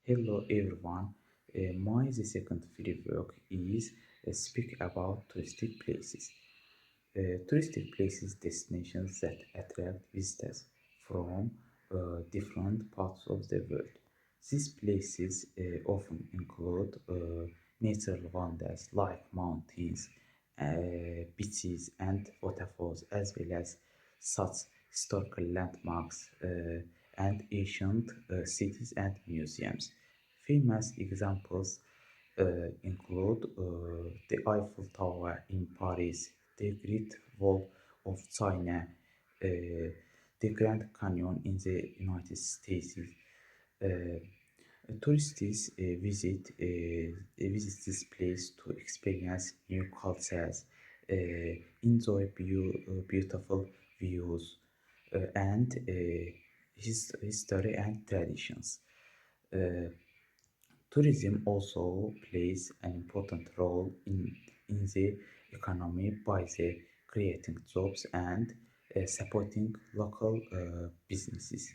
Hello everyone. My the second free work is speak about touristic places. Touristic places destinations that attract visitors from different parts of the world. These places often include natural wonders like mountains, beaches, and waterfalls, as well as such historical landmarks and ancient cities and museums. Famous examples include the Eiffel Tower in Paris, the Great Wall of China, the Grand Canyon in the United States. Uh, Tourists visit this place to experience new cultures, enjoy beautiful views, and history and traditions. Uh, Tourism also plays an important role in the economy by creating jobs and supporting local businesses.